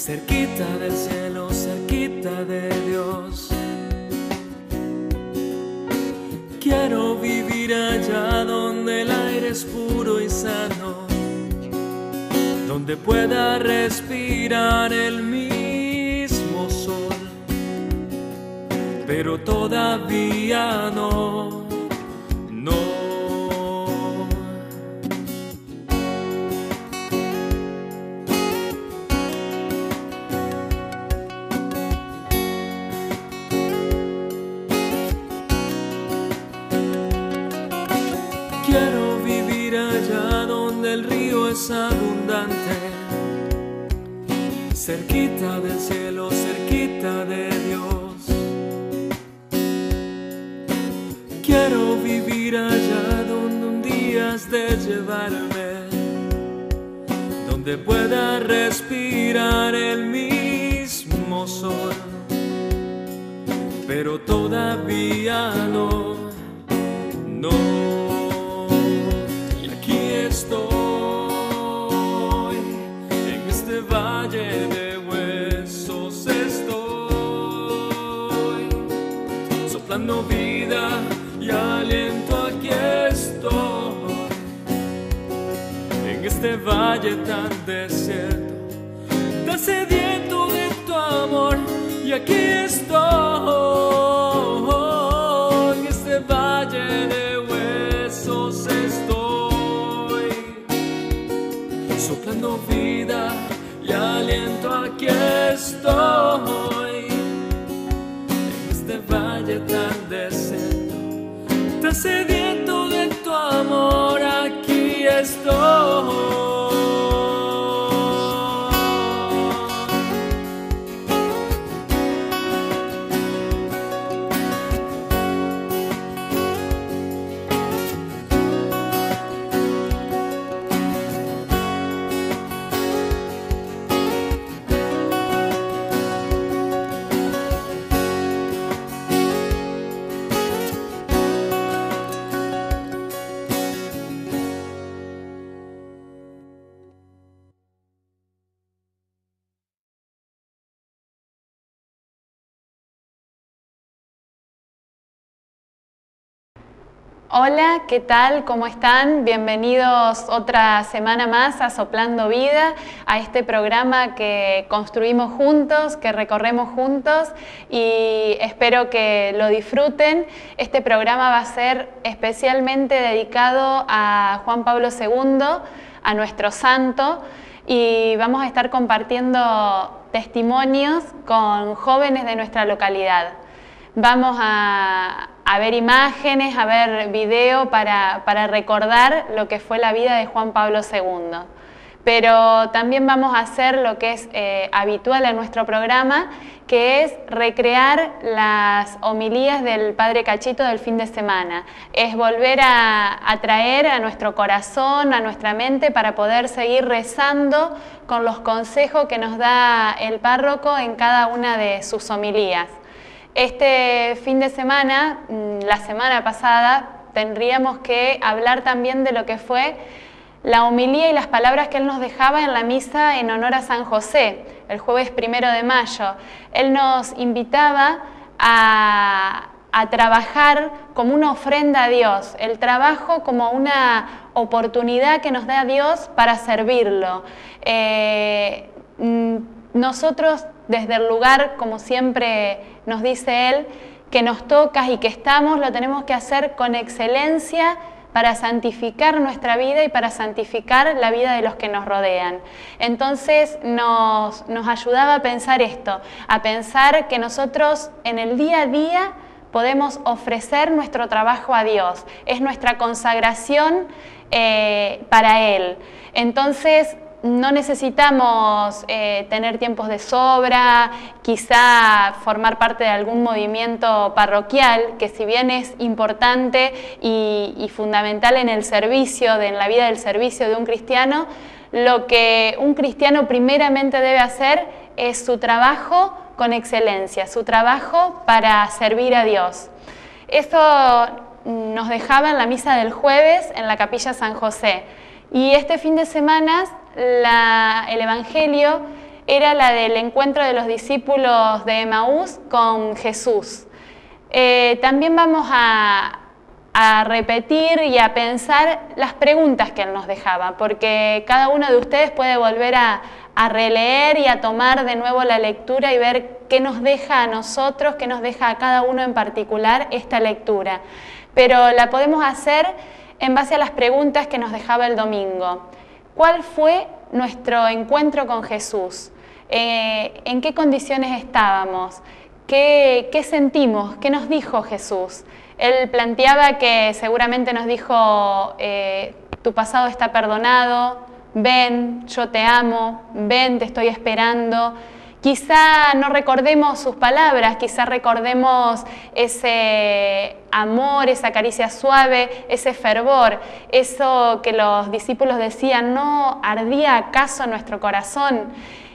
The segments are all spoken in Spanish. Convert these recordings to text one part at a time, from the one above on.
cerquita del cielo, cerquita de Dios. Quiero vivir allá donde el aire es puro y sano, donde pueda respirar el mismo sol, pero todavía no. Quiero vivir allá donde el río es abundante, cerquita del cielo, cerquita de Dios. Quiero vivir allá donde un día has de llevarme, donde pueda respirar el mismo sol, pero todavía no. Estoy en este valle de huesos, estoy soplando vida y aliento. Aquí estoy en este valle tan desierto, tan sediento de tu amor. Y aquí estoy en este valle de huesos, soplando vida y aliento. Aquí estoy en este valle tan desierto, tan sediento de tu amor. Aquí estoy. Hola, ¿qué tal? ¿Cómo están? Bienvenidos otra semana más a Soplando Vida, a este programa que construimos juntos, que recorremos juntos, y espero que lo disfruten. Este programa va a ser especialmente dedicado a Juan Pablo II, a nuestro santo, y vamos a estar compartiendo testimonios con jóvenes de nuestra localidad. Vamos a ver imágenes, a ver video para recordar lo que fue la vida de Juan Pablo II. Pero también vamos a hacer lo que es habitual en nuestro programa, que es recrear las homilías del Padre Cachito del fin de semana. Es volver a traer a nuestro corazón, a nuestra mente, para poder seguir rezando con los consejos que nos da el párroco en cada una de sus homilías. Este fin de semana, la semana pasada, tendríamos que hablar también de lo que fue la homilía y las palabras que él nos dejaba en la misa en honor a San José, el jueves 1 de mayo. Él nos invitaba a trabajar como una ofrenda a Dios, el trabajo como una oportunidad que nos da Dios para servirlo. Nosotros, desde el lugar, como siempre nos dice él, que nos toca y que estamos, lo tenemos que hacer con excelencia para santificar nuestra vida y para santificar la vida de los que nos rodean. Entonces nos ayudaba a pensar esto, a pensar que nosotros en el día a día podemos ofrecer nuestro trabajo a Dios, es nuestra consagración para Él. Entonces, no necesitamos tener tiempos de sobra, quizá formar parte de algún movimiento parroquial, que si bien es importante y fundamental en el servicio, en la vida del servicio de un cristiano, lo que un cristiano primeramente debe hacer es su trabajo con excelencia, su trabajo para servir a Dios. Eso nos dejaba en la misa del jueves en la Capilla San José. Y este fin de semana el Evangelio era la del encuentro de los discípulos de Emaús con Jesús. También vamos a repetir y a pensar las preguntas que él nos dejaba, porque cada uno de ustedes puede volver a releer y a tomar de nuevo la lectura y ver qué nos deja a nosotros, qué nos deja a cada uno en particular esta lectura. Pero la podemos hacer en base a las preguntas que nos dejaba el domingo. ¿Cuál fue nuestro encuentro con Jesús? ¿En qué condiciones estábamos? ¿Qué sentimos? ¿Qué nos dijo Jesús? Él planteaba que seguramente nos dijo, tu pasado está perdonado, ven, yo te amo, ven, te estoy esperando. Quizá no recordemos sus palabras, quizá recordemos ese amor, esa caricia suave, ese fervor, eso que los discípulos decían, ¿no ardía acaso nuestro corazón?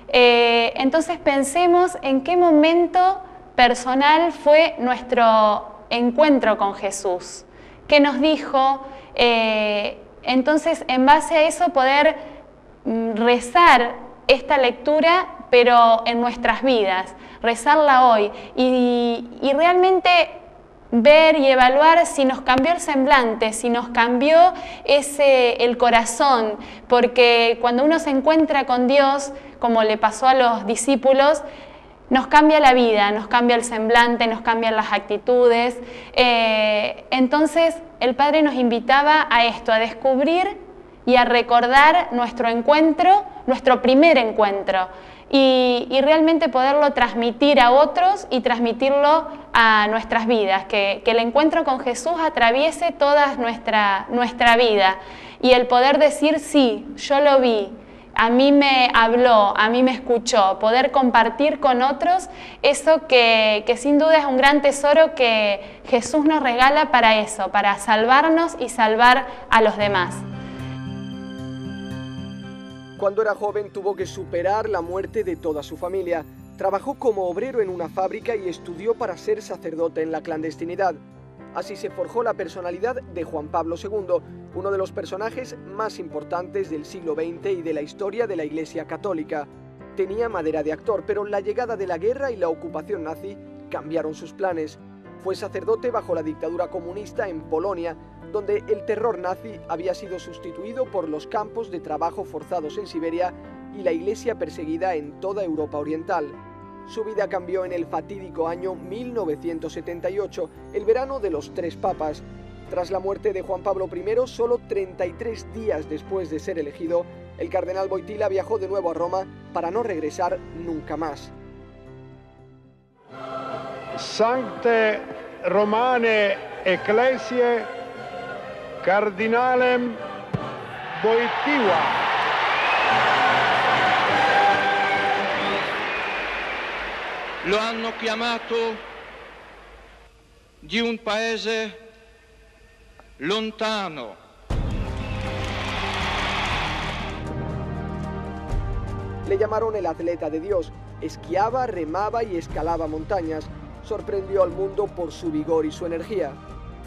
Entonces pensemos en qué momento personal fue nuestro encuentro con Jesús. ¿Qué nos dijo? Entonces, en base a eso, poder rezar esta lectura, pero en nuestras vidas, rezarla hoy y realmente ver y evaluar si nos cambió el semblante, si nos cambió el corazón, porque cuando uno se encuentra con Dios, como le pasó a los discípulos, nos cambia la vida, nos cambia el semblante, nos cambian las actitudes. Entonces el Padre nos invitaba a esto, a descubrir y a recordar nuestro encuentro, nuestro primer encuentro, y realmente poderlo transmitir a otros y transmitirlo a nuestras vidas, que el encuentro con Jesús atraviese toda nuestra vida, y el poder decir, sí, yo lo vi, a mí me habló, a mí me escuchó, poder compartir con otros eso que sin duda es un gran tesoro que Jesús nos regala para eso, para salvarnos y salvar a los demás. Cuando era joven tuvo que superar la muerte de toda su familia. Trabajó como obrero en una fábrica y estudió para ser sacerdote en la clandestinidad. Así se forjó la personalidad de Juan Pablo II, uno de los personajes más importantes del siglo XX y de la historia de la Iglesia Católica. Tenía madera de actor, pero la llegada de la guerra y la ocupación nazi cambiaron sus planes. Fue sacerdote bajo la dictadura comunista en Polonia, donde el terror nazi había sido sustituido por los campos de trabajo forzados en Siberia y la Iglesia perseguida en toda Europa Oriental. Su vida cambió en el fatídico año 1978, el verano de los 3 papas. Tras la muerte de Juan Pablo I, solo 33 días después de ser elegido, el cardenal Wojtyła viajó de nuevo a Roma para no regresar nunca más. Sancte Romane Ecclesiae Cardinalem Wojtyła. Lo hanno chiamato di un paese lontano. Le llamaron el atleta de Dios. Esquiaba, remaba y escalaba montañas. Sorprendió al mundo por su vigor y su energía.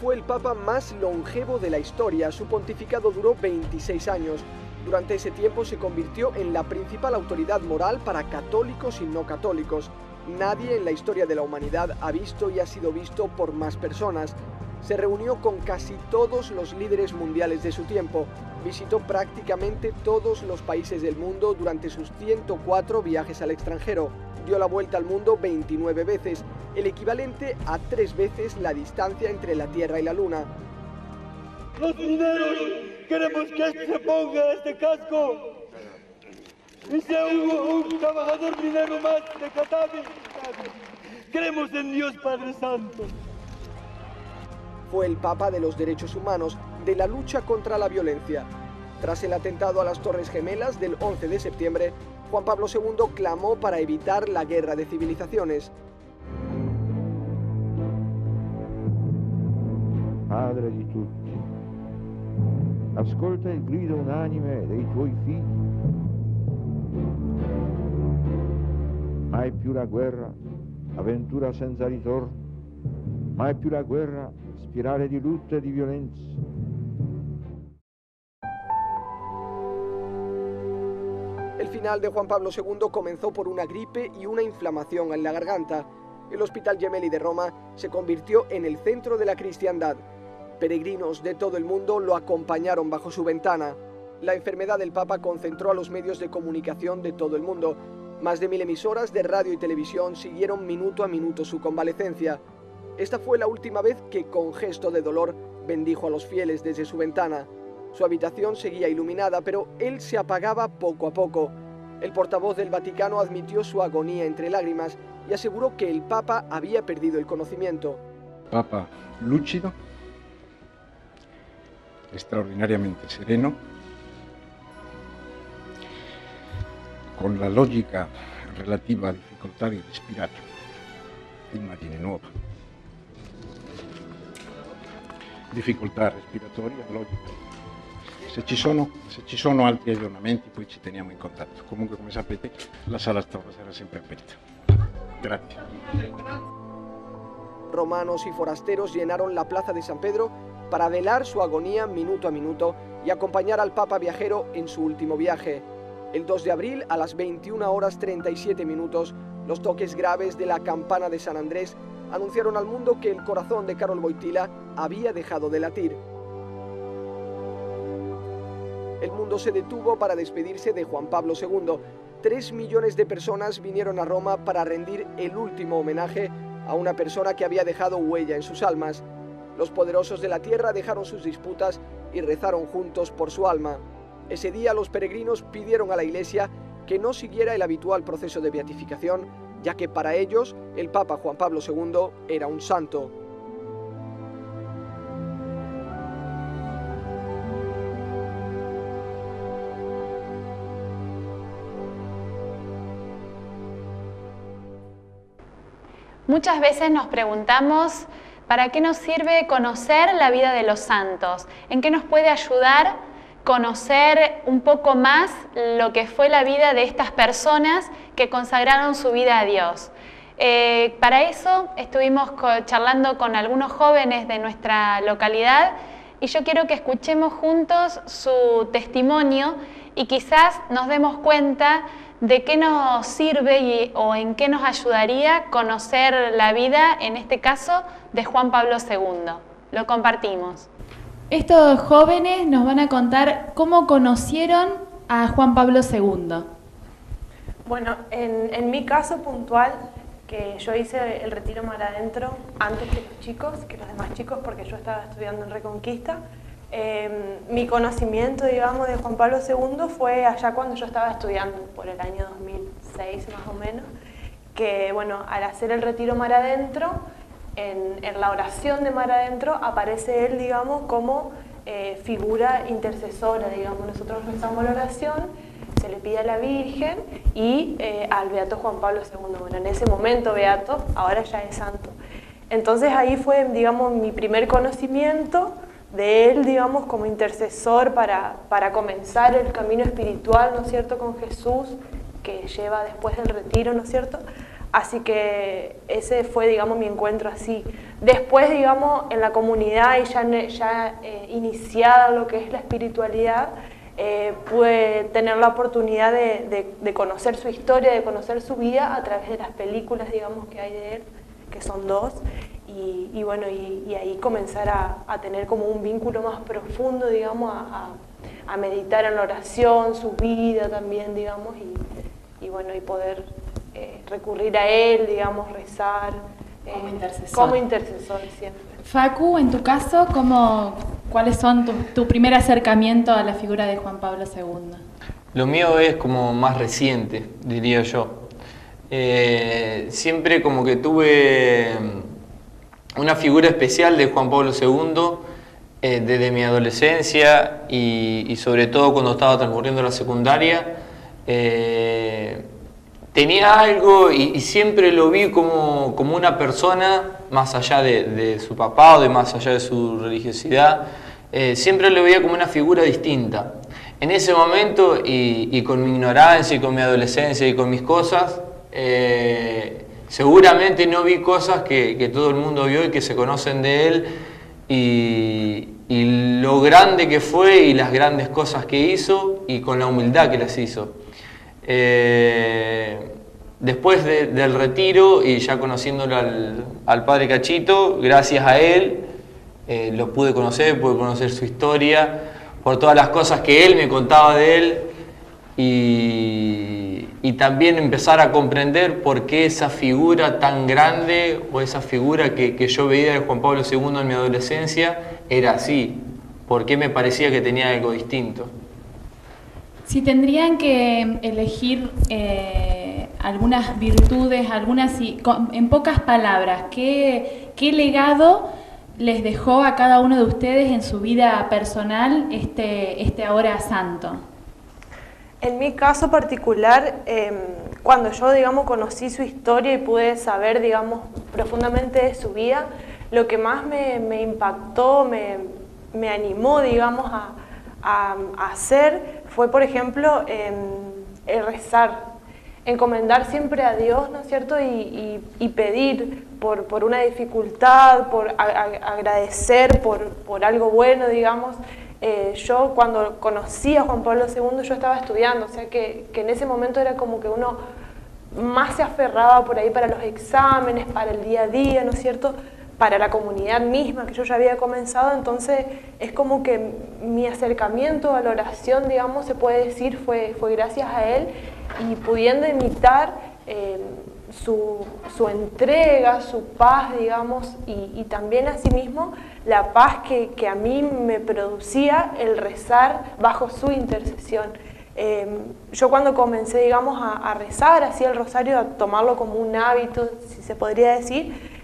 Fue el papa más longevo de la historia. Su pontificado duró 26 años. Durante ese tiempo se convirtió en la principal autoridad moral para católicos y no católicos. Nadie en la historia de la humanidad ha visto y ha sido visto por más personas. Se reunió con casi todos los líderes mundiales de su tiempo. Visitó prácticamente todos los países del mundo durante sus 104 viajes al extranjero. Dio la vuelta al mundo 29 veces, el equivalente a 3 veces la distancia entre la Tierra y la Luna. Los mineros queremos que se ponga este casco y sea un trabajador minero más de Katavi. Creemos en Dios Padre Santo. Fue el Papa de los derechos humanos, de la lucha contra la violencia. Tras el atentado a las Torres Gemelas del 11 de septiembre, Juan Pablo II clamó para evitar la guerra de civilizaciones. Padre di tutti, ascolta il grido unanime dei tuoi figli. Mai più la guerra, avventura senza ritorno, mai più la guerra, spirale di lutto e di violenza. El El final de Juan Pablo II comenzó por una gripe y una inflamación en la garganta. El Hospital Gemelli de Roma se convirtió en el centro de la cristiandad. Peregrinos de todo el mundo lo acompañaron bajo su ventana. La enfermedad del Papa concentró a los medios de comunicación de todo el mundo. Más de 1000 emisoras de radio y televisión siguieron minuto a minuto su convalecencia. Esta fue la última vez que, con gesto de dolor, bendijo a los fieles desde su ventana. Su habitación seguía iluminada, pero él se apagaba poco a poco. El portavoz del Vaticano admitió su agonía entre lágrimas y aseguró que el Papa había perdido el conocimiento. Papa lúcido, extraordinariamente sereno, con la logica relativa a difficoltà di respirare, immagine nuova. Difficoltà respiratoria, logica. Se ci sono altri aggiornamenti poi ci teniamo in contatto. Comunque, come sapete, la sala sarà sempre aperta. Grazie. Romanos y forasteros llenaron la plaza de San Pedro para velar su agonía minuto a minuto y acompañar al Papa viajero en su último viaje. El 2 de abril, a las 21:37, los toques graves de la campana de San Andrés anunciaron al mundo que el corazón de Karol Wojtyła había dejado de latir. El mundo se detuvo para despedirse de Juan Pablo II. 3 millones de personas vinieron a Roma para rendir el último homenaje a una persona que había dejado huella en sus almas. Los poderosos de la tierra dejaron sus disputas y rezaron juntos por su alma. Ese día los peregrinos pidieron a la Iglesia que no siguiera el habitual proceso de beatificación, ya que para ellos el Papa Juan Pablo II era un santo. Muchas veces nos preguntamos ¿para qué nos sirve conocer la vida de los santos? ¿En qué nos puede ayudar conocer un poco más lo que fue la vida de estas personas que consagraron su vida a Dios? Para eso estuvimos charlando con algunos jóvenes de nuestra localidad y yo quiero que escuchemos juntos su testimonio y quizás nos demos cuenta de qué nos sirve o en qué nos ayudaría conocer la vida, en este caso, de Juan Pablo II. Lo compartimos. Estos jóvenes nos van a contar cómo conocieron a Juan Pablo II. Bueno, en mi caso puntual, que yo hice el retiro mar adentro antes que los chicos, que los demás chicos, porque yo estaba estudiando en Reconquista. Mi conocimiento, digamos, de Juan Pablo II fue allá cuando yo estaba estudiando, por el año 2006 más o menos, que bueno, al hacer el retiro mar adentro, en la oración de mar adentro aparece él, digamos, como figura intercesora, digamos. Nosotros rezamos la oración, se le pide a la Virgen y al Beato Juan Pablo II, bueno, en ese momento Beato, ahora ya es santo. Entonces ahí fue, digamos, mi primer conocimiento de él, digamos, como intercesor para comenzar el camino espiritual, ¿no es cierto?, con Jesús, que lleva después del retiro, ¿no es cierto? Así que ese fue, digamos, mi encuentro así. Después, digamos, en la comunidad y ya iniciada lo que es la espiritualidad, pude tener la oportunidad de conocer su historia, de conocer su vida a través de las películas, digamos, que hay de él, que son 2. Y bueno, y ahí comenzar a tener como un vínculo más profundo, digamos, a meditar en la oración, su vida también, digamos, y bueno, y poder recurrir a él, digamos, rezar. Como intercesor siempre. Facu, en tu caso, ¿cuáles son tu primer acercamiento a la figura de Juan Pablo II? Lo mío es como más reciente, diría yo. Siempre como que tuve una figura especial de Juan Pablo II desde mi adolescencia y sobre todo cuando estaba transcurriendo la secundaria. Tenía algo y siempre lo vi como una persona, más allá de su papá o más allá de su religiosidad, siempre lo veía como una figura distinta. En ese momento, y con mi ignorancia y con mi adolescencia y con mis cosas, seguramente no vi cosas que todo el mundo vio y que se conocen de él, y lo grande que fue y las grandes cosas que hizo y con la humildad que las hizo. Después del retiro y ya conociéndolo al padre Cachito, gracias a él lo pude conocer su historia, por todas las cosas que él me contaba de él y también empezar a comprender por qué esa figura tan grande o esa figura que yo veía de Juan Pablo II en mi adolescencia era así, por qué me parecía que tenía algo distinto. Si tendrían que elegir algunas virtudes, en pocas palabras, ¿qué legado les dejó a cada uno de ustedes en su vida personal este ahora santo? En mi caso particular, cuando yo, digamos, conocí su historia y pude saber, digamos, profundamente de su vida, lo que más me impactó, me animó, digamos, a hacer fue, por ejemplo, el rezar, encomendar siempre a Dios, ¿no es cierto? Y pedir por una dificultad, por agradecer por algo bueno, digamos. Yo cuando conocí a Juan Pablo II yo estaba estudiando, o sea que en ese momento era como que uno más se aferraba por ahí para los exámenes, para el día a día, ¿no es cierto?, para la comunidad misma que yo ya había comenzado. Entonces es como que mi acercamiento a la oración, digamos, se puede decir, fue gracias a él, y pudiendo imitar su entrega, su paz, digamos, y también asimismo la paz que a mí me producía el rezar bajo su intercesión. Yo cuando comencé, digamos, a rezar así el rosario, a tomarlo como un hábito, si se podría decir,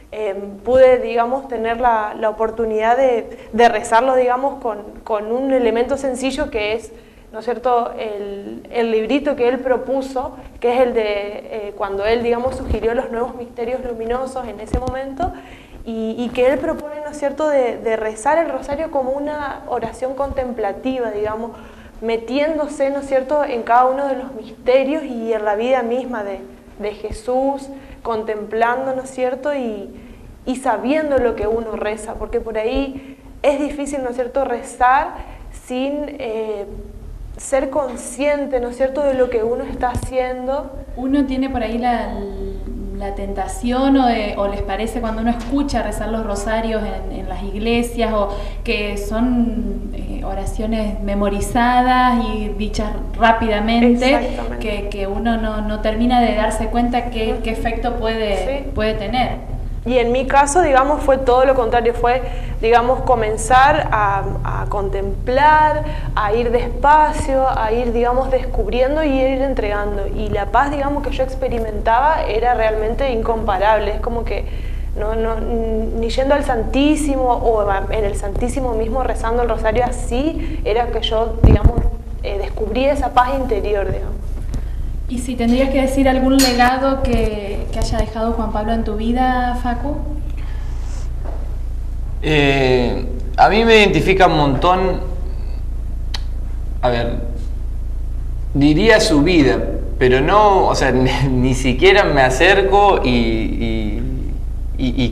pude, digamos, tener la oportunidad de rezarlo, digamos, con un elemento sencillo que es, ¿no es cierto?, el librito que él propuso, que es el de cuando él, digamos, sugirió los nuevos misterios luminosos en ese momento, y que él propone, ¿no es cierto?, de rezar el rosario como una oración contemplativa, digamos, metiéndose, ¿no es cierto?, en cada uno de los misterios y en la vida misma de Jesús, contemplando, ¿no es cierto?, y sabiendo lo que uno reza, porque por ahí es difícil, ¿no es cierto?, rezar sin ser consciente, ¿no es cierto?, de lo que uno está haciendo. Uno tiene por ahí la tentación o les parece cuando uno escucha rezar los rosarios en las iglesias, o que son oraciones memorizadas y dichas rápidamente, que uno no termina de darse cuenta qué efecto puede tener. Y en mi caso, digamos, fue todo lo contrario, fue, digamos, comenzar a contemplar, a ir despacio, a ir, digamos, descubriendo y ir entregando. Y la paz, digamos, que yo experimentaba era realmente incomparable. Es como que ni yendo al Santísimo o en el Santísimo mismo rezando el rosario así, era que yo, digamos, descubrí esa paz interior, digamos. ¿Y si tendrías que decir algún legado que haya dejado Juan Pablo en tu vida, Facu? A mí me identifica un montón, diría su vida, pero no, o sea, ni siquiera me acerco y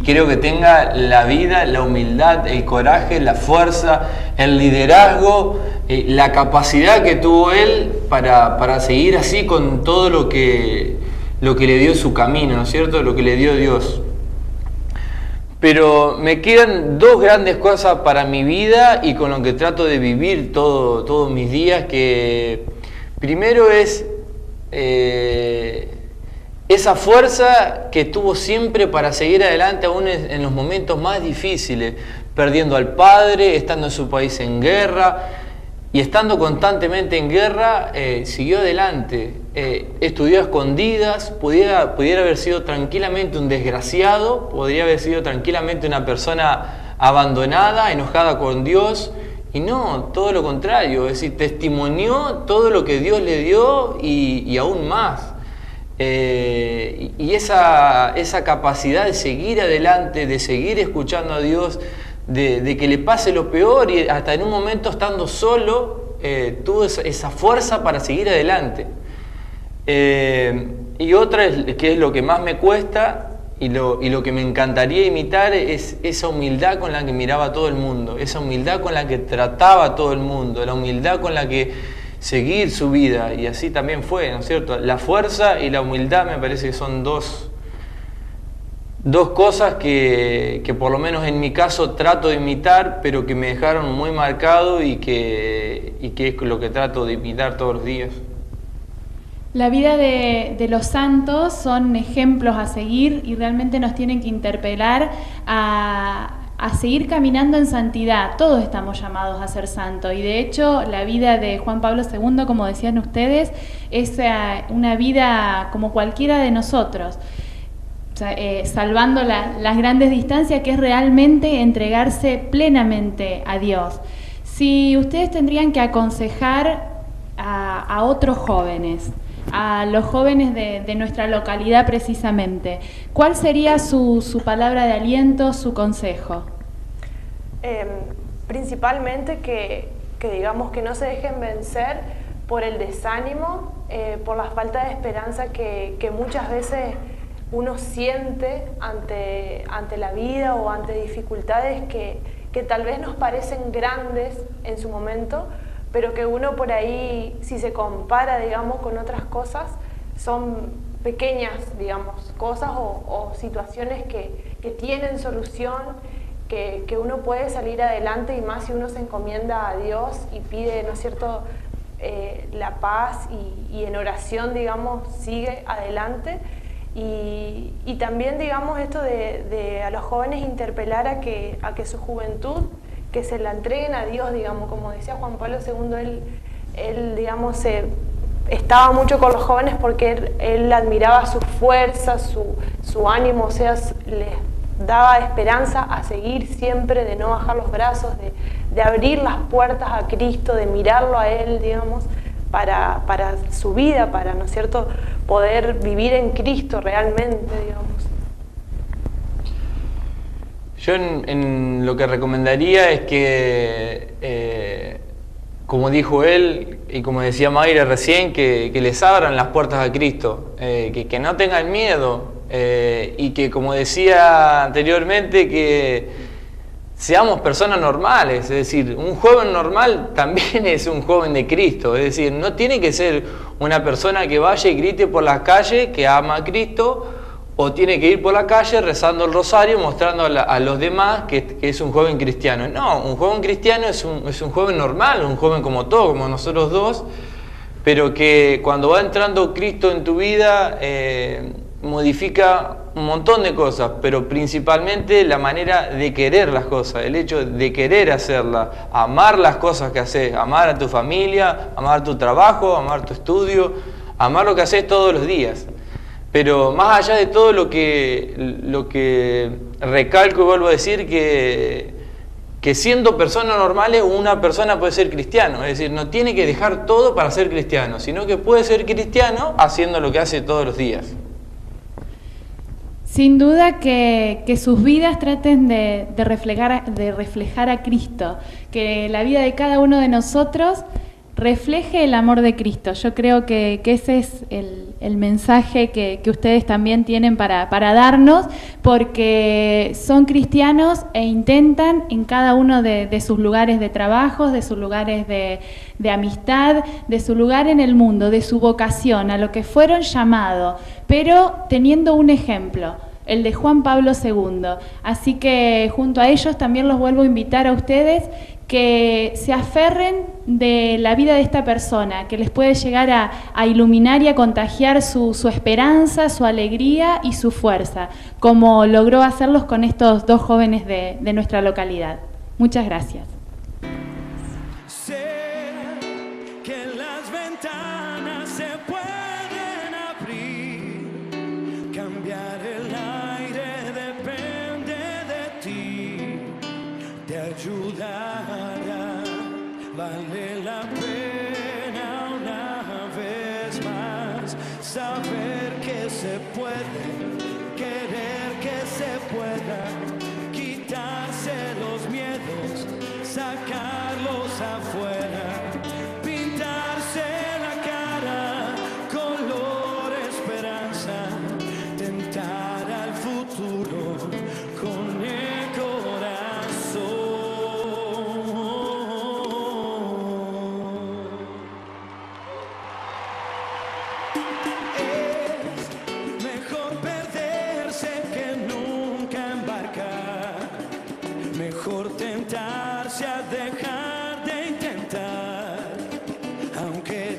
creo que tenga la vida, la humildad, el coraje, la fuerza, el liderazgo, la capacidad que tuvo él para seguir así con todo lo que le dio su camino, ¿no es cierto?, lo que le dio Dios. Pero me quedan dos grandes cosas para mi vida y con lo que trato de vivir todos mis días, que primero es esa fuerza que tuvo siempre para seguir adelante aún en los momentos más difíciles, perdiendo al padre, estando en su país en guerra y estando constantemente en guerra, siguió adelante, estudió a escondidas, pudiera haber sido tranquilamente un desgraciado, podría haber sido tranquilamente una persona abandonada, enojada con Dios, y no, todo lo contrario, es decir, testimonió todo lo que Dios le dio y aún más. Y esa capacidad de seguir adelante, de seguir escuchando a Dios, de que le pase lo peor y hasta en un momento estando solo, tuvo esa fuerza para seguir adelante. Y otra, que es lo que más me cuesta y lo que me encantaría imitar, es esa humildad con la que miraba a todo el mundo, esa humildad con la que trataba a todo el mundo, la humildad con la que seguir su vida, y así también fue, ¿no es cierto? La fuerza y la humildad me parece que son dos cosas que por lo menos en mi caso trato de imitar, pero que me dejaron muy marcado y que es lo que trato de imitar todos los días. La vida de los santos son ejemplos a seguir y realmente nos tienen que interpelar a seguir caminando en santidad. Todos estamos llamados a ser santos y de hecho la vida de Juan Pablo II, como decían ustedes, es una vida como cualquiera de nosotros. Salvando las grandes distancias, que es realmente entregarse plenamente a Dios. Si ustedes tendrían que aconsejar a otros jóvenes, a los jóvenes de nuestra localidad precisamente, ¿cuál sería su palabra de aliento, su consejo? Principalmente que digamos que no se dejen vencer por el desánimo, por la falta de esperanza que muchas veces uno siente ante la vida o ante dificultades que tal vez nos parecen grandes en su momento, pero que uno por ahí, si se compara, digamos, con otras cosas, son pequeñas, digamos, cosas o situaciones que tienen solución, que uno puede salir adelante, y más si uno se encomienda a Dios y pide, ¿no es cierto?, la paz y en oración, digamos, sigue adelante. Y también, digamos, esto de a los jóvenes interpelar a que su juventud, que se la entreguen a Dios, digamos, como decía Juan Pablo II, él digamos, estaba mucho con los jóvenes porque él admiraba su fuerza, su ánimo, o sea, les daba esperanza a seguir siempre, de no bajar los brazos, de abrir las puertas a Cristo, de mirarlo a Él, digamos, para su vida, para, ¿no es cierto?, poder vivir en Cristo realmente, digamos. Yo en lo que recomendaría es que, como dijo él y como decía Mayra recién, que les abran las puertas a Cristo, que no tengan miedo, y que, como decía anteriormente, que seamos personas normales. Es decir, un joven normal también es un joven de Cristo. Es decir, no tiene que ser una persona que vaya y grite por la calle que ama a Cristo, o tiene que ir por la calle rezando el rosario, mostrando a los demás que es un joven cristiano. No, un joven cristiano es un joven normal, un joven como todos, como nosotros dos, pero que cuando va entrando Cristo en tu vida, modifica un montón de cosas, pero principalmente la manera de querer las cosas, el hecho de querer hacerlas, amar las cosas que haces, amar a tu familia, amar tu trabajo, amar tu estudio, amar lo que haces todos los días. Pero más allá de todo lo que recalco y vuelvo a decir, que siendo personas normales una persona puede ser cristiano, es decir, no tiene que dejar todo para ser cristiano, sino que puede ser cristiano haciendo lo que hace todos los días. Sin duda que sus vidas traten de reflejar a Cristo, que la vida de cada uno de nosotros refleje el amor de Cristo. Yo creo que ese es el mensaje que ustedes también tienen para darnos, porque son cristianos e intentan en cada uno de sus lugares de trabajo, de sus lugares de amistad, de su lugar en el mundo, de su vocación, a lo que fueron llamados, pero teniendo un ejemplo, el de Juan Pablo II. Así que junto a ellos también los vuelvo a invitar a ustedes que se aferren de la vida de esta persona, que les puede llegar a iluminar y a contagiar su esperanza, su alegría y su fuerza, como logró hacerlos con estos dos jóvenes de nuestra localidad. Muchas gracias. Vale la pena una vez más saber que se puede, querer que se pueda, quitarse los miedos, sacarlos afuera, pintarse la cara, color esperanza, tentar al futuro con el corazón.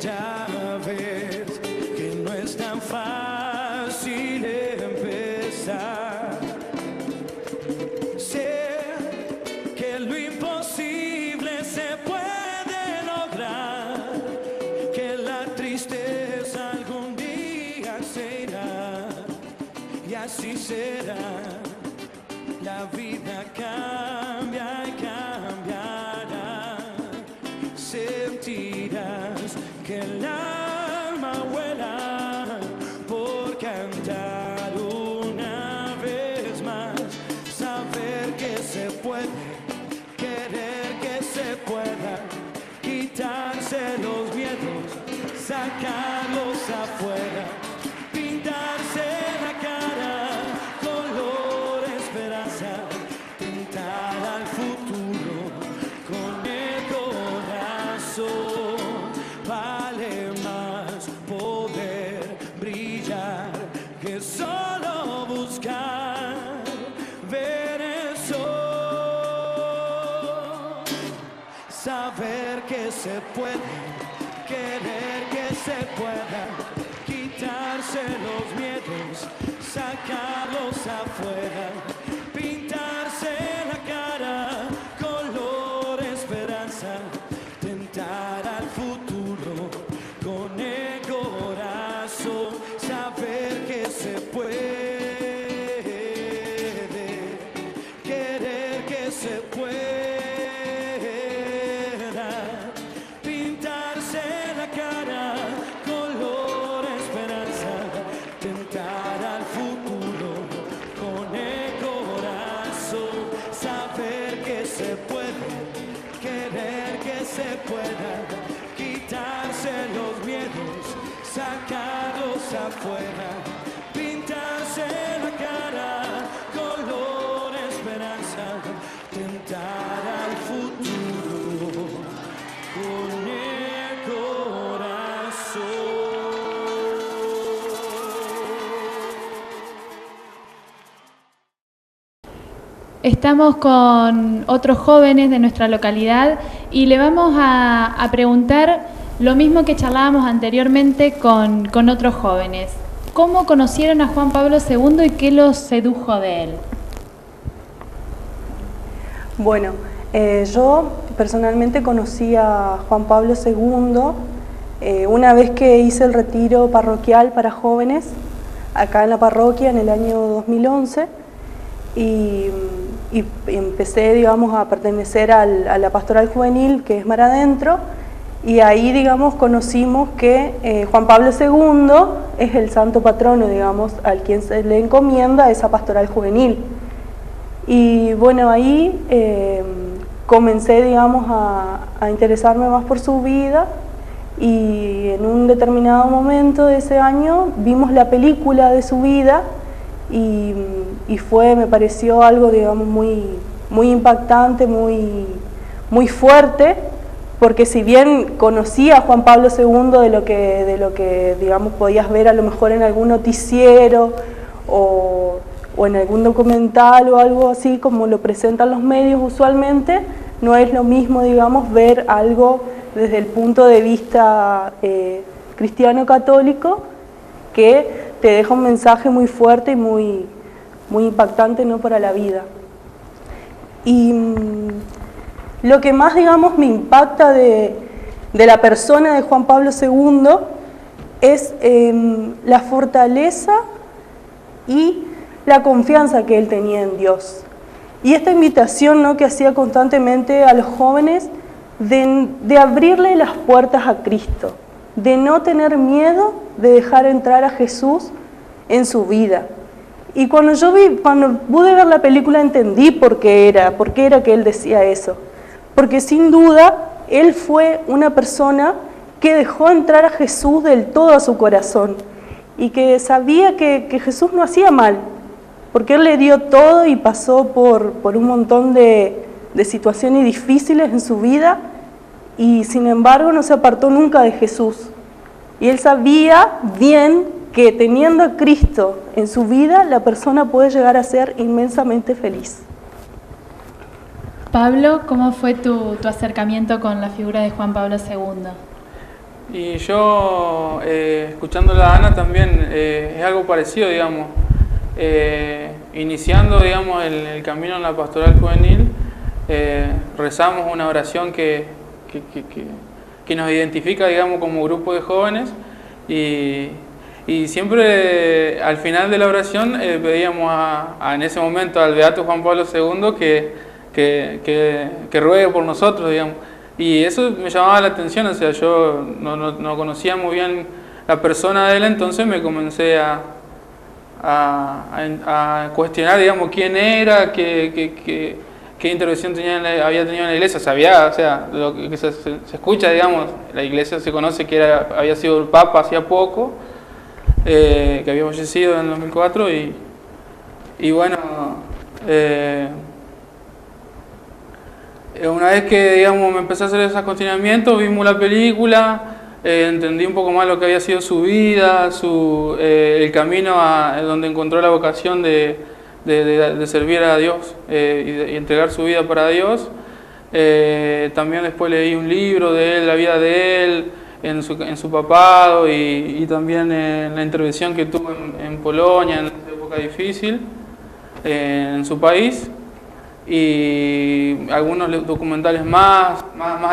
ya ves que no es tan fácil empezar. Sé que lo imposible se puede lograr, que la tristeza algún día se irá, y así será. La vida cambia y cambiará. Sentirás que el alma vuela por cantar una vez más. Saber que se puede, querer que se pueda, quitarse los miedos, sacarlos afuera, pintarse la cara color esperanza, tentar al futuro con el corazón. Vale más poder brillar que solo buscar ver el sol. Saber que se puede, querer que se pueda, quitarse los miedos, sacarlos afuera, pintarse la cara color esperanza, tentar al futuro con el corazón. Saber que se puede, querer que se pueda, pintarse la cara color esperanza, tentar al futuro con el corazón. Saber que se puede, querer que se pueda, quitarse los miedos, sacarlos afuera, pintarse la cara color esperanza, tentar al futuro con el corazón. Estamos con otros jóvenes de nuestra localidad y le vamos a preguntar lo mismo que charlábamos anteriormente con otros jóvenes. ¿Cómo conocieron a Juan Pablo II y qué los sedujo de él? Bueno, yo personalmente conocí a Juan Pablo II una vez que hice el retiro parroquial para jóvenes acá en la parroquia en el año 2011 y empecé, digamos, a pertenecer a la pastoral juvenil que es Mar Adentro, y ahí, digamos, conocimos que Juan Pablo II es el santo patrono, digamos, al quien se le encomienda esa pastoral juvenil. Y bueno, ahí comencé, digamos, a interesarme más por su vida, y en un determinado momento de ese año vimos la película de su vida y me pareció algo, digamos, muy impactante, muy fuerte, porque si bien conocía a Juan Pablo II de lo que digamos podías ver a lo mejor en algún noticiero o en algún documental o algo así como lo presentan los medios usualmente, no es lo mismo, digamos, ver algo desde el punto de vista cristiano católico, que te deja un mensaje muy fuerte y muy impactante, ¿no?, para la vida. Y lo que más, digamos, me impacta de la persona de Juan Pablo II es la fortaleza y la confianza que él tenía en Dios. Y esta invitación, ¿no?, que hacía constantemente a los jóvenes de abrirle las puertas a Cristo, de no tener miedo de dejar entrar a Jesús en su vida. Y cuando pude ver la película entendí por qué era que él decía eso. Porque sin duda él fue una persona que dejó entrar a Jesús del todo a su corazón y que sabía que Jesús no hacía mal, porque él le dio todo y pasó por un montón de situaciones difíciles en su vida, y sin embargo no se apartó nunca de Jesús. Y él sabía bien que teniendo a Cristo en su vida, la persona puede llegar a ser inmensamente feliz. Pablo, ¿cómo fue tu acercamiento con la figura de Juan Pablo II? Y yo, escuchándola a Ana también, es algo parecido, digamos. Iniciando, digamos, el camino en la pastoral juvenil, rezamos una oración que nos identifica, digamos, como grupo de jóvenes y siempre al final de la oración pedíamos en ese momento al Beato Juan Pablo II que ruegue por nosotros, digamos. Y eso me llamaba la atención, o sea, yo no conocía muy bien la persona de él, entonces me comencé a cuestionar, digamos, quién era, qué intervención había tenido en la iglesia. Sabía, o sea, lo que se escucha, digamos, la iglesia se conoce que había sido el Papa hacía poco, que había fallecido en el 2004 y bueno, una vez que, digamos, me empecé a hacer esos cuestionamientos, vimos la película, entendí un poco más lo que había sido su vida, el camino donde encontró la vocación de servir a Dios y entregar su vida para Dios. También después leí un libro de él, la vida de él, en su papado y también en la intervención que tuvo en Polonia en esa época difícil en su país. Y algunos documentales más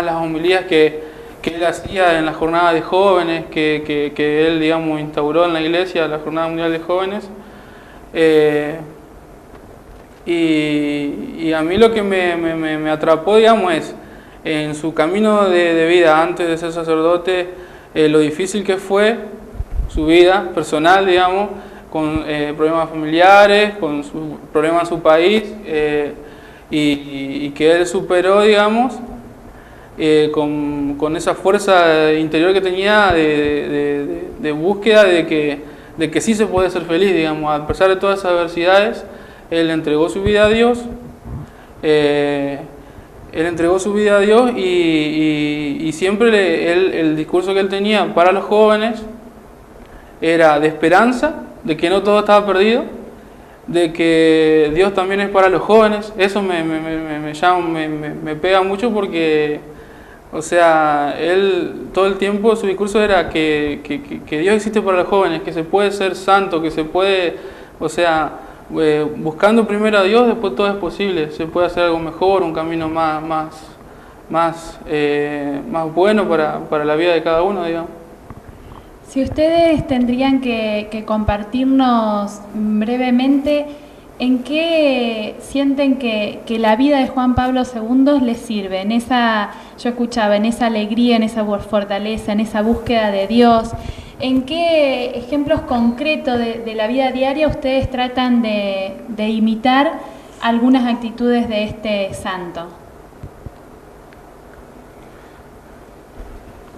las homilías que él hacía en la jornada de jóvenes que él, digamos, instauró en la iglesia, la Jornada Mundial de Jóvenes. Y a mí lo que me atrapó, digamos, es en su camino de vida antes de ser sacerdote, lo difícil que fue su vida personal, digamos, con problemas familiares, con problemas en su país, y que él superó, digamos, con esa fuerza interior que tenía de búsqueda de que sí se puede ser feliz, digamos, a pesar de todas esas adversidades. Él entregó su vida a Dios, y siempre el discurso que él tenía para los jóvenes era de esperanza, de que no todo estaba perdido, de que Dios también es para los jóvenes. Eso me pega mucho porque, o sea, él todo el tiempo su discurso era que Dios existe para los jóvenes, que se puede ser santo, que se puede, o sea, buscando primero a Dios, después todo es posible, se puede hacer algo mejor, un camino más bueno para la vida de cada uno, digamos. Si ustedes tendrían que compartirnos brevemente en qué sienten que la vida de Juan Pablo II les sirve, yo escuchaba, en esa alegría, en esa fortaleza, en esa búsqueda de Dios, ¿en qué ejemplos concretos de la vida diaria ustedes tratan de imitar algunas actitudes de este santo?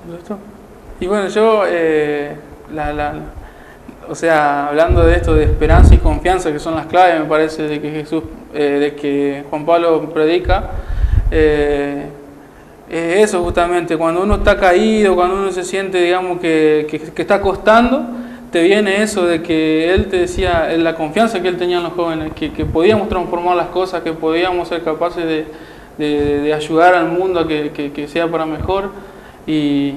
¿Listo? Y bueno, yo, o sea, hablando de esto de esperanza y confianza, que son las claves, me parece, de que Juan Pablo predica, es eso justamente, cuando uno está caído, cuando uno se siente, digamos, que está costando, te viene eso de que él te decía, la confianza que él tenía en los jóvenes, que podíamos transformar las cosas, que podíamos ser capaces de ayudar al mundo a que sea para mejor, y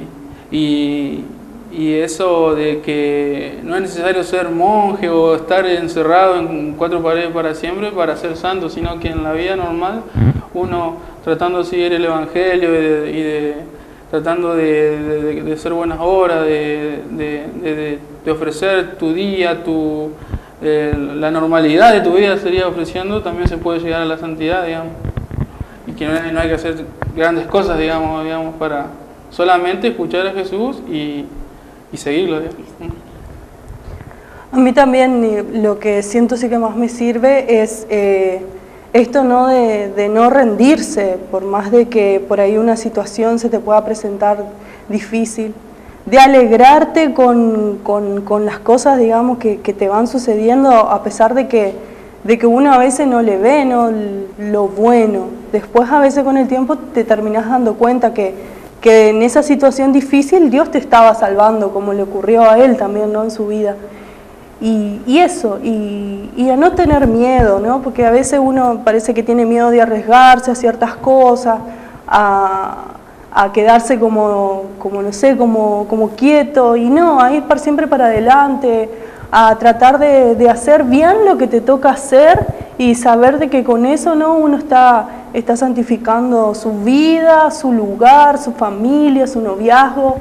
eso de que no es necesario ser monje o estar encerrado en cuatro paredes para siempre para ser santo, sino que en la vida normal uno tratando de seguir el Evangelio tratando de hacer buenas obras, de ofrecer tu día, la normalidad de tu vida sería ofreciendo, también se puede llegar a la santidad, digamos, y que no hay que hacer grandes cosas, digamos, para solamente escuchar a Jesús y seguirlo. A mí también lo que siento sí que más me sirve es esto, ¿no? de no rendirse, por más de que por ahí una situación se te pueda presentar difícil, de alegrarte con las cosas, digamos, que te van sucediendo, a pesar de que uno a veces no le ve, ¿no? lo bueno. Después a veces con el tiempo te terminás dando cuenta que en esa situación difícil Dios te estaba salvando, como le ocurrió a él también, ¿no? En su vida. Y eso, y a no tener miedo, ¿no? Porque a veces uno parece que tiene miedo de arriesgarse a ciertas cosas, a a quedarse como no sé, como quieto, y no, a ir siempre para adelante, a tratar de hacer bien lo que te toca hacer y saber de que con eso, ¿no?, uno está santificando su vida, su lugar, su familia, su noviazgo,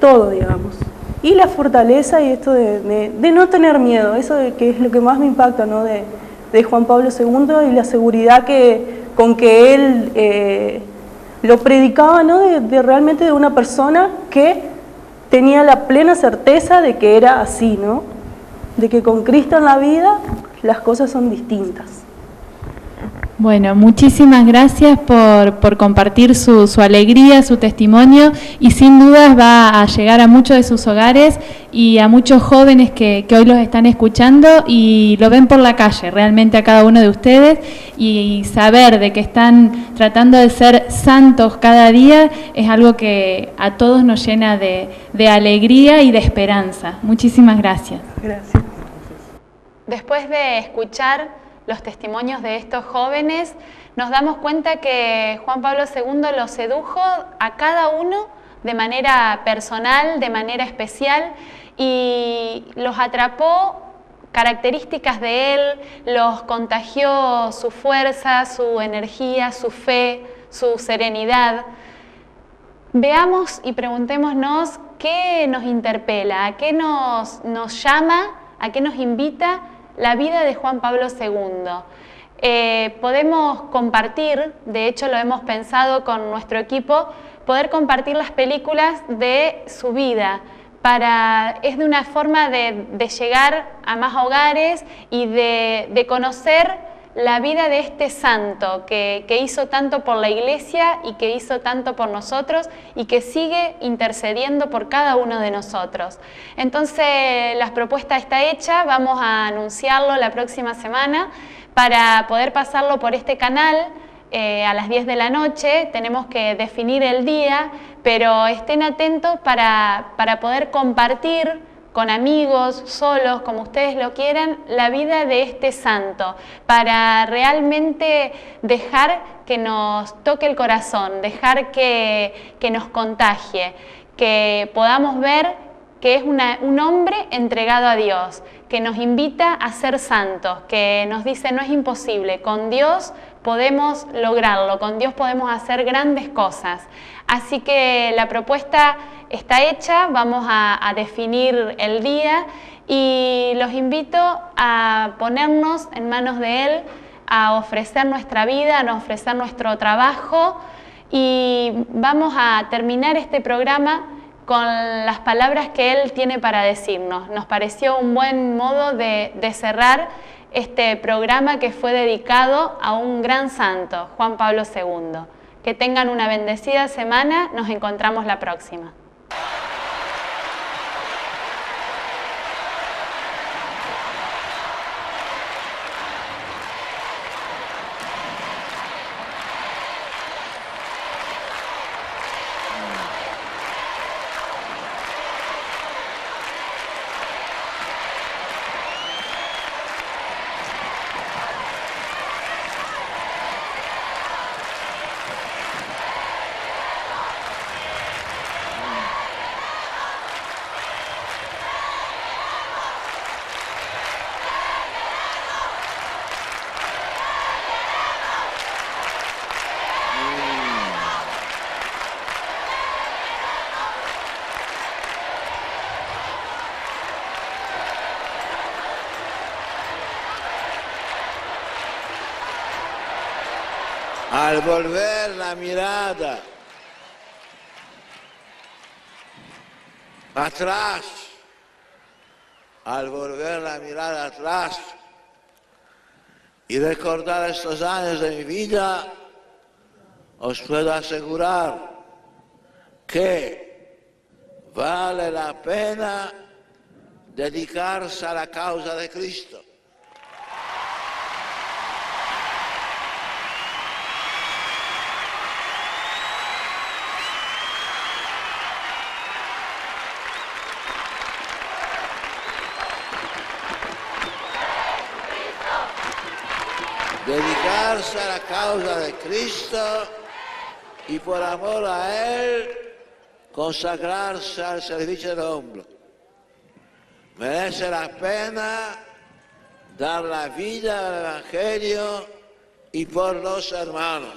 todo, digamos. Y la fortaleza y esto de no tener miedo, eso que es lo que más me impacta, ¿no?, de Juan Pablo II, y la seguridad con que él lo predicaba, ¿no?, de realmente de una persona que tenía la plena certeza de que era así, ¿no?, de que con Cristo en la vida las cosas son distintas. Bueno, muchísimas gracias por compartir su alegría, su testimonio, y sin dudas va a llegar a muchos de sus hogares y a muchos jóvenes que hoy los están escuchando y lo ven por la calle, realmente a cada uno de ustedes, y saber de que están tratando de ser santos cada día es algo que a todos nos llena de alegría y de esperanza. Muchísimas gracias. Gracias. Después de escuchar los testimonios de estos jóvenes, nos damos cuenta que Juan Pablo II los sedujo a cada uno de manera personal, de manera especial, y los atrapó características de él, los contagió su fuerza, su energía, su fe, su serenidad. Veamos y preguntémonos qué nos interpela, a qué nos llama, a qué nos invita la vida de Juan Pablo II. Podemos compartir, de hecho lo hemos pensado con nuestro equipo, poder compartir las películas de su vida. Es de una forma de llegar a más hogares y de conocer la vida de este santo que hizo tanto por la Iglesia y que hizo tanto por nosotros y que sigue intercediendo por cada uno de nosotros. Entonces la propuesta está hecha, vamos a anunciarlo la próxima semana para poder pasarlo por este canal a las 10 de la noche. Tenemos que definir el día, pero estén atentos para poder compartir con amigos, solos, como ustedes lo quieran, la vida de este santo, para realmente dejar que nos toque el corazón, dejar que nos contagie, que podamos ver que es un hombre entregado a Dios, que nos invita a ser santos, que nos dice no es imposible, con Dios podemos lograrlo, con Dios podemos hacer grandes cosas. Así que la propuesta está hecha, vamos a definir el día y los invito a ponernos en manos de Él, a ofrecer nuestra vida, a ofrecer nuestro trabajo, y vamos a terminar este programa con las palabras que Él tiene para decirnos. Nos pareció un buen modo de cerrar este programa que fue dedicado a un gran santo, Juan Pablo II. Que tengan una bendecida semana, nos encontramos la próxima. Al volver la mirada atrás, al volver la mirada atrás y recordar estos años de mi vida, os puedo asegurar que vale la pena dedicarse a la causa de Cristo. Dedicarse a la causa de Cristo y por amor a Él consagrarse al servicio del hombre. Merece la pena dar la vida al Evangelio y por los hermanos.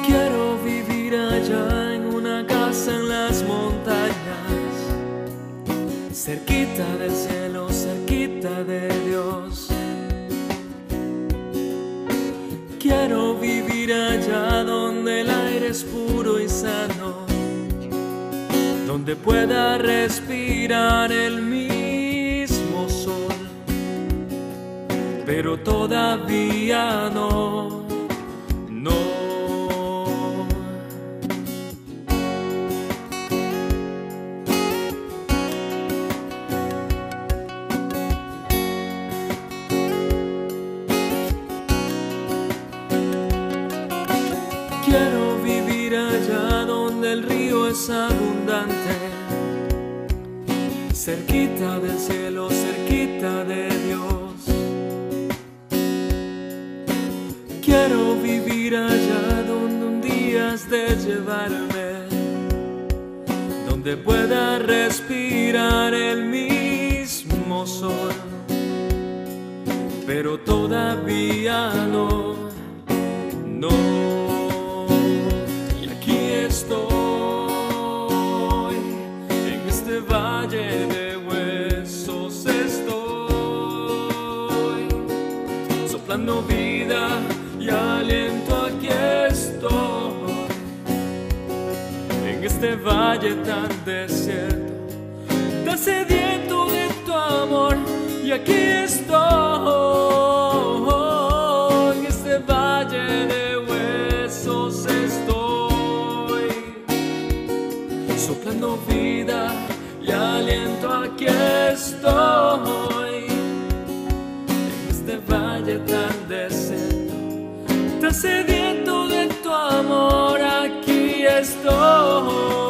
Quiero vivir allá en una casa en las montañas, cerquita del cielo, cerquita de Dios. Quiero vivir allá donde el aire es puro y sano, donde pueda respirar el mismo sol, pero todavía no. Quiero vivir allá donde el río es abundante, cerquita del cielo, cerquita de Dios. Quiero vivir allá donde un día has de llevarme, donde pueda respirar el mismo sol, pero todavía no. Estoy en este valle de huesos, estoy soplando vida y aliento, aquí estoy en este valle tan desierto, tan sediento de tu amor, y aquí estoy en este valle de huesos, soplando vida y aliento, aquí estoy en este valle tan desierto, tan sediento de tu amor, aquí estoy.